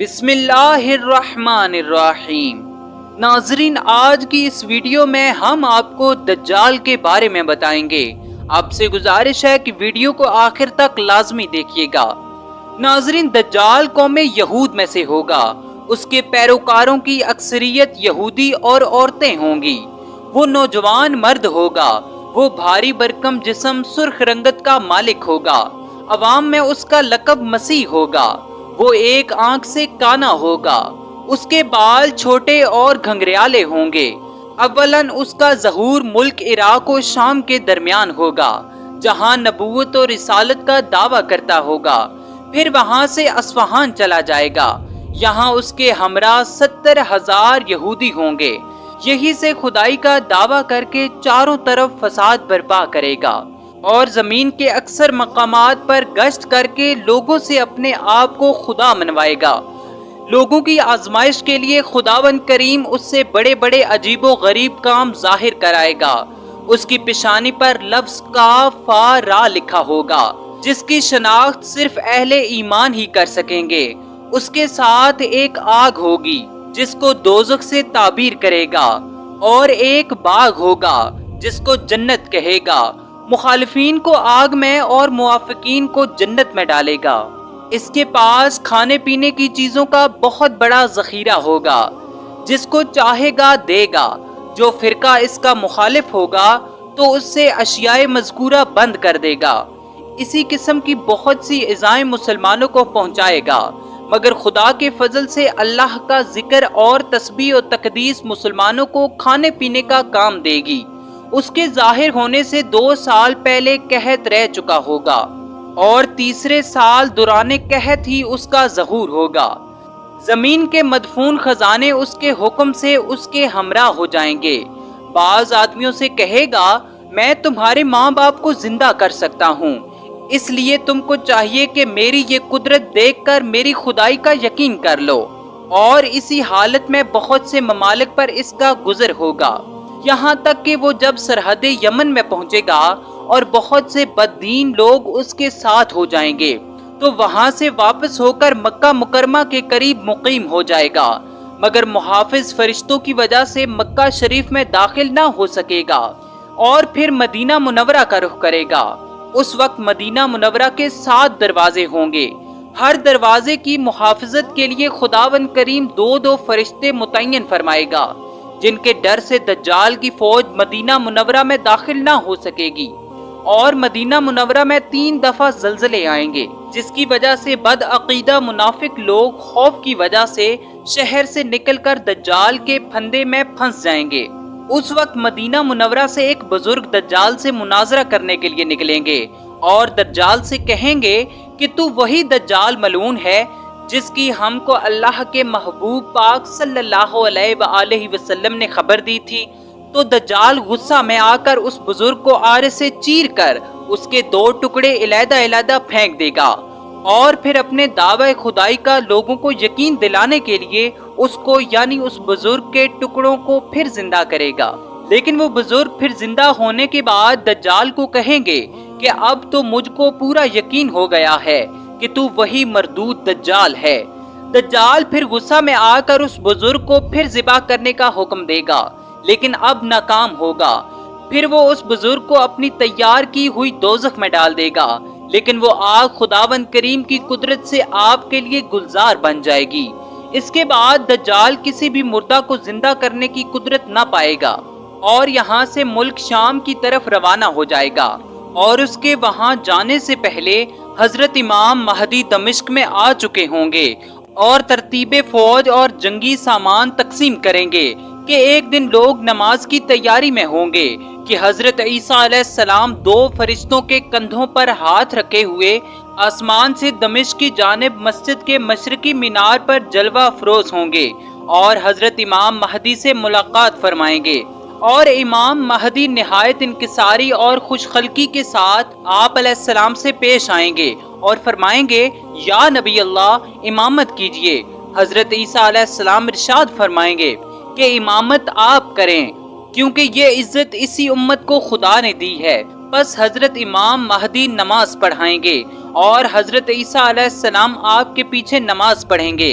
بسم اللہ الرحمن الرحیم۔ ناظرین، آج کی اس ویڈیو میں ہم آپ کو دجال کے بارے میں بتائیں گے۔ آپ سے گزارش ہے کہ ویڈیو کو آخر تک لازمی دیکھیے گا۔ ناظرین، دجال قوم یہود میں سے ہوگا۔ اس کے پیروکاروں کی اکثریت یہودی اور عورتیں ہوں گی۔ وہ نوجوان مرد ہوگا۔ وہ بھاری برکم جسم، سرخ رنگت کا مالک ہوگا۔ عوام میں اس کا لقب مسیح ہوگا۔ وہ ایک آنکھ سے کانا ہوگا۔ اس کے بال چھوٹے اور گھنگریالے ہوں گے۔ اولاً اس کا ظہور ملک عراق و شام کے درمیان ہوگا، جہاں نبوت اور رسالت کا دعویٰ کرتا ہوگا۔ پھر وہاں سے اصفہان چلا جائے گا۔ یہاں اس کے ہمراہ 70,000 یہودی ہوں گے۔ یہی سے خدائی کا دعویٰ کر کے چاروں طرف فساد برپا کرے گا اور زمین کے اکثر مقامات پر گشت کر کے لوگوں سے اپنے آپ کو خدا منوائے گا۔ لوگوں کی آزمائش کے لیے خداوند کریم اس سے بڑے بڑے عجیب و غریب کام ظاہر کرائے گا۔ اس کی پیشانی پر لفظ کاف فا را لکھا ہوگا، جس کی شناخت صرف اہل ایمان ہی کر سکیں گے۔ اس کے ساتھ ایک آگ ہوگی جس کو دوزخ سے تعبیر کرے گا، اور ایک باغ ہوگا جس کو جنت کہے گا۔ مخالفین کو آگ میں اور موافقین کو جنت میں ڈالے گا۔ اس کے پاس کھانے پینے کی چیزوں کا بہت بڑا ذخیرہ ہوگا، جس کو چاہے گا دے گا۔ جو فرقہ اس کا مخالف ہوگا تو اس سے اشیاء مذکورہ بند کر دے گا۔ اسی قسم کی بہت سی ایذائیں مسلمانوں کو پہنچائے گا، مگر خدا کے فضل سے اللہ کا ذکر اور تسبیح و تقدیس مسلمانوں کو کھانے پینے کا کام دے گی۔ اس کے ظاہر ہونے سے 2 سال پہلے قحط رہ چکا ہوگا، اور تیسرے سال دوران قحط ہی اس کا ظہور ہوگا۔ زمین کے مدفون خزانے اس کے حکم سے اس کے ہمراہ ہو جائیں گے۔ بعض آدمیوں سے کہے گا، میں تمہارے ماں باپ کو زندہ کر سکتا ہوں، اس لیے تم کو چاہیے کہ میری یہ قدرت دیکھ کر میری خدائی کا یقین کر لو۔ اور اسی حالت میں بہت سے ممالک پر اس کا گزر ہوگا، یہاں تک کہ وہ جب سرحد یمن میں پہنچے گا اور بہت سے بددین لوگ اس کے ساتھ ہو جائیں گے، تو وہاں سے واپس ہو کر مکہ مکرمہ کے قریب مقیم ہو جائے گا، مگر محافظ فرشتوں کی وجہ سے مکہ شریف میں داخل نہ ہو سکے گا، اور پھر مدینہ منورہ کا رخ کرے گا۔ اس وقت مدینہ منورہ کے 7 دروازے ہوں گے۔ ہر دروازے کی محافظت کے لیے خداوند کریم 2 فرشتے متعین فرمائے گا، جن کے ڈر سے دجال کی فوج مدینہ منورہ میں داخل نہ ہو سکے گی۔ اور مدینہ منورہ میں 3 دفعہ زلزلے آئیں گے، جس کی وجہ سے بدعقیدہ منافق لوگ خوف کی وجہ سے شہر سے نکل کر دجال کے پھندے میں پھنس جائیں گے۔ اس وقت مدینہ منورہ سے ایک بزرگ دجال سے مناظرہ کرنے کے لیے نکلیں گے، اور دجال سے کہیں گے کہ تو وہی دجال ملعون ہے جس کی ہم کو اللہ کے محبوب پاک صلی اللہ علیہ وآلہ وسلم نے خبر دی تھی۔ تو دجال غصہ میں آ کر اس بزرگ کو آرے سے چیر کر اس کے 2 ٹکڑے علیحدہ علیحدہ پھینک دے گا، اور پھر اپنے دعوی خدائی کا لوگوں کو یقین دلانے کے لیے اس کو یعنی اس بزرگ کے ٹکڑوں کو پھر زندہ کرے گا۔ لیکن وہ بزرگ پھر زندہ ہونے کے بعد دجال کو کہیں گے کہ اب تو مجھ کو پورا یقین ہو گیا ہے کہ تو وہی مردود دجال ہے۔ دجال پھر غصہ میں آ کر اس بزرگ کو پھر ذبح کرنے کا حکم دے گا، لیکن اب ناکام ہوگا۔ پھر وہ اس بزرگ کو اپنی تیار کی ہوئی دوزخ میں ڈال دے گا، لیکن وہ آگ خداوند کریم کی قدرت سے آپ کے لیے گلزار بن جائے گی۔ اس کے بعد دجال کسی بھی مردہ کو زندہ کرنے کی قدرت نہ پائے گا، اور یہاں سے ملک شام کی طرف روانہ ہو جائے گا، اور اس کے وہاں جانے سے پہلے حضرت امام مہدی دمشق میں آ چکے ہوں گے، اور ترتیب فوج اور جنگی سامان تقسیم کریں گے کہ ایک دن لوگ نماز کی تیاری میں ہوں گے کہ حضرت عیسیٰ علیہ السلام 2 فرشتوں کے کندھوں پر ہاتھ رکھے ہوئے آسمان سے دمشق کی جانب مسجد کے مشرقی مینار پر جلوہ افروز ہوں گے، اور حضرت امام مہدی سے ملاقات فرمائیں گے۔ اور امام مہدی نہایت انکساری اور خوش خلقی کے ساتھ آپ علیہ السلام سے پیش آئیں گے اور فرمائیں گے، یا نبی اللہ، امامت کیجئے۔ حضرت عیسیٰ علیہ السلام ارشاد فرمائیں گے کہ امامت آپ کریں، کیونکہ یہ عزت اسی امت کو خدا نے دی ہے۔ پس حضرت امام مہدی نماز پڑھائیں گے، اور حضرت عیسیٰ علیہ السلام آپ کے پیچھے نماز پڑھیں گے۔